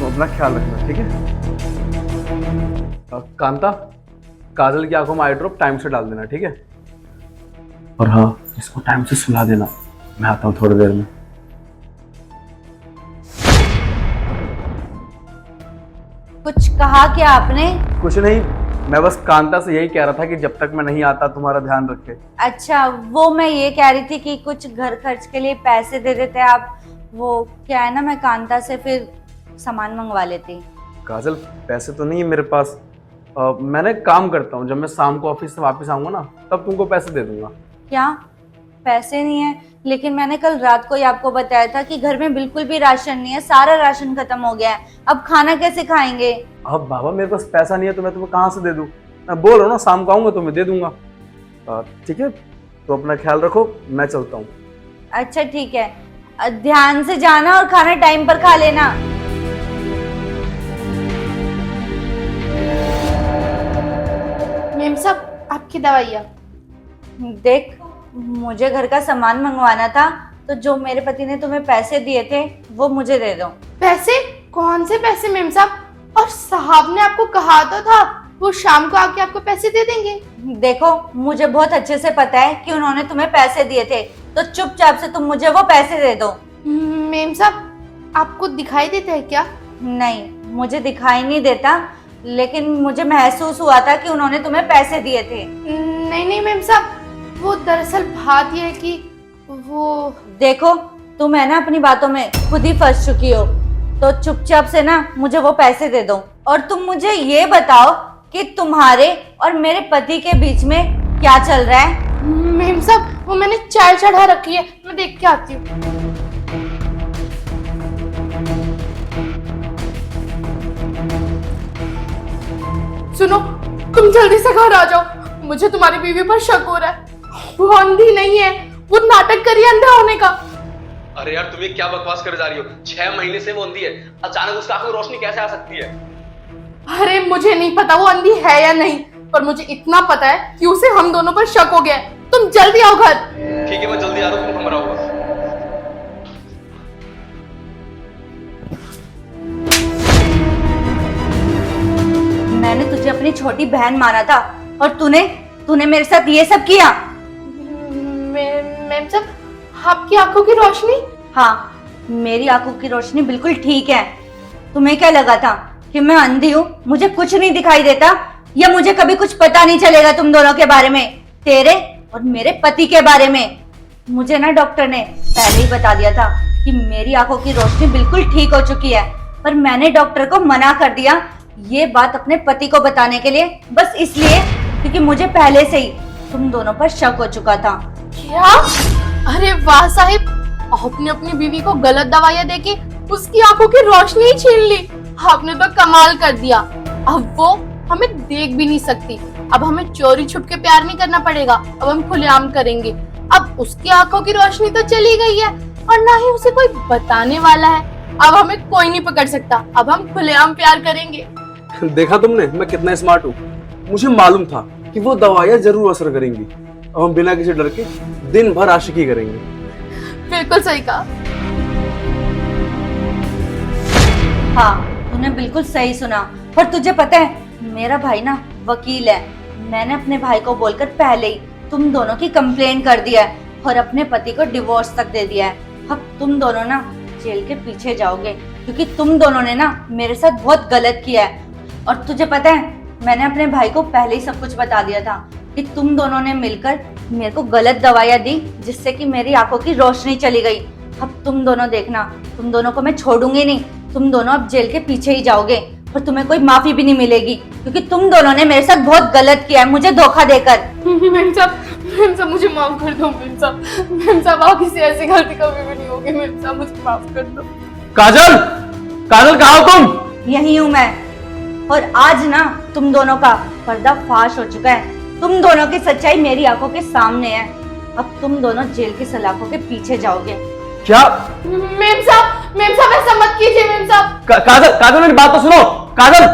तो अपना ख्याल रखना, ठीक है। कांता, काजल की आंखों में आई ड्रॉप टाइम से डाल देना, ठीक है। और हाँ, इसको टाइम से सुला देना। मैं आता हूँ थोड़ी देर में। कुछ कहा क्या आपने? कुछ नहीं, मैं बस कांता से यही कह रहा था कि जब तक मैं नहीं आता तुम्हारा ध्यान रखे। अच्छा, वो मैं ये कह रही थी कि कुछ घर खर्च के लिए पैसे दे देते आप। वो क्या है ना, मैं कांता से फिर सामान मंगवा लेती। काजल, पैसे तो नहीं है मेरे पास। मैंने काम करता हूँ, जब मैं शाम को ऑफिस से वापस आऊंगा ना, तब तुमको पैसे दे दूंगा। क्या पैसे नहीं है? लेकिन मैंने कल रात को ही आपको बताया था कि घर में बिल्कुल भी राशन नहीं है, सारा राशन खत्म हो गया है। अब खाना कैसे खाएंगे? अब बाबा, मेरे पास पैसा नहीं है तो मैं तुम्हें कहाँ से दे दूँ? मैं बोल रहा हूँ ना, शाम को आऊंगा तो मैं दे दूंगा। ठीक है, तो अपना ख्याल रखो, मैं चलता हूँ। अच्छा ठीक है, ध्यान से जाना और खाना टाइम पर खा लेना। मेम साहब, आपकी दवाइयाँ। देख, मुझे घर का सामान मंगवाना था, तो जो मेरे पति ने तुम्हें पैसे दिए थे वो मुझे दे दो। पैसे? कौन से पैसे मेम साहब? और साहब ने आपको कहा तो था वो शाम को आके आपको पैसे दे देंगे। देखो, मुझे बहुत अच्छे से पता है कि उन्होंने तुम्हें पैसे दिए थे, तो चुपचाप से तुम मुझे वो पैसे दे दो। मेम साहब, आपको दिखाई देता है क्या? नहीं, मुझे दिखाई नहीं देता, लेकिन मुझे महसूस हुआ था कि उन्होंने तुम्हें पैसे दिए थे। नहीं नहीं मेम साहब, वो दरअसल बात ये है कि वो... देखो, तुम है ना अपनी बातों में खुद ही फंस चुकी हो, तो चुपचाप से ना मुझे वो पैसे दे दो। और तुम मुझे ये बताओ कि तुम्हारे और मेरे पति के बीच में क्या चल रहा है? मेम साहब, वो मैंने चाय चढ़ा रखी है, मैं देख के आती हूँ। सुनो, तुम जल्दी से घर आ जाओ, मुझे तुम्हारी बीवी पर शक हो रहा है। वो अंधी नहीं है, वो नाटक करिए अंधा होने का। अरे यार, तुम ये क्या बकवास कर जा रही हो? 6 महीने से वो अंधी है, अचानक उसकी आंखों में रोशनी कैसे आ सकती है? अरे मुझे नहीं पता वो अंधी है या नहीं, पर मुझे इतना पता है कि उसे हम दोनों पर शक हो गया है। तुम जल्दी आओ घर। ठीक है, मैं जल्दी आ रहा हूँ, तुम हमारा होगा। मैंने तुझे अपनी छोटी बहन माना था और तूने मेरे साथ ये सब किया। मैम साहब, आपकी आंखों की रोशनी? हाँ, मेरी आंखों की रोशनी बिल्कुल ठीक है। तुम्हें क्या लगा था कि मैं अंधी हूँ, मुझे कुछ नहीं दिखाई देता, या मुझे कभी कुछ पता नहीं चलेगा तुम दोनों के बारे में, तेरे और मेरे पति के बारे में? मुझे ना डॉक्टर ने पहले ही बता दिया था कि मेरी आंखों की रोशनी बिल्कुल ठीक हो चुकी है, पर मैंने डॉक्टर को मना कर दिया ये बात अपने पति को बताने के लिए, बस इसलिए क्योंकि मुझे पहले से ही तुम दोनों पर शक हो चुका था। क्या? अरे वाह साहिब, आपने अपनी बीवी को गलत दवाइयाँ देके उसकी आंखों की रोशनी ही छीन ली। आपने तो कमाल कर दिया। अब वो हमें देख भी नहीं सकती। अब हमें चोरी छुप के प्यार नहीं करना पड़ेगा, अब हम खुलेआम करेंगे। अब उसकी आंखों की रोशनी तो चली गई है और ना ही उसे कोई बताने वाला है। अब हमें कोई नहीं पकड़ सकता, अब हम खुलेआम प्यार करेंगे। देखा तुमने, मैं कितना स्मार्ट हूँ। मुझे मालूम था कि वो दवाइयाँ जरूर असर करेंगी। अब हम बिना किसी डर के दिन भर आशिकी करेंगे। बिल्कुल सही कहा। हाँ, तूने बिल्कुल सही सुना। और तुझे पता है, मेरा भाई ना वकील है। मैंने अपने भाई को बोलकर पहले ही तुम दोनों की कंप्लेन कर दिया है और अपने पति को डिवोर्स तक दे दिया है। अब तुम दोनों ना जेल के पीछे जाओगे, क्योंकि तुम दोनों ने ना मेरे साथ बहुत गलत किया है। और तुझे पता है, मैंने अपने भाई को पहले ही सब कुछ बता दिया था कि तुम दोनों ने मिलकर मेरे को गलत दवाइयाँ दी, जिससे कि मेरी आंखों की रोशनी चली गई। अब तुम दोनों देखना, तुम दोनों को मैं छोड़ूंगी नहीं। तुम दोनों अब जेल के पीछे ही जाओगे और तुम्हें कोई माफी भी नहीं मिलेगी, क्योंकि तुम दोनों ने मेरे साथ बहुत गलत किया है, मुझे धोखा देकर। मेम साहब मुझे माफ कर दो। मेम साहब आगे से ऐसी गलती कभी भी नहीं होगी। मेम साहब मुझे माफ कर दो। काजल, काजल कहाँ हो तुम? यही हूँ मैं, और आज ना तुम दोनों का पर्दा फाश हो चुका है। तुम दोनों की सच्चाई मेरी आंखों के सामने है। अब तुम दोनों जेल की सलाखों के पीछे जाओगे। क्या? मेम साहब ऐसा मत कीजिए। मेम साहब, काजल, काजल मेरी बात तो सुनो। काजल,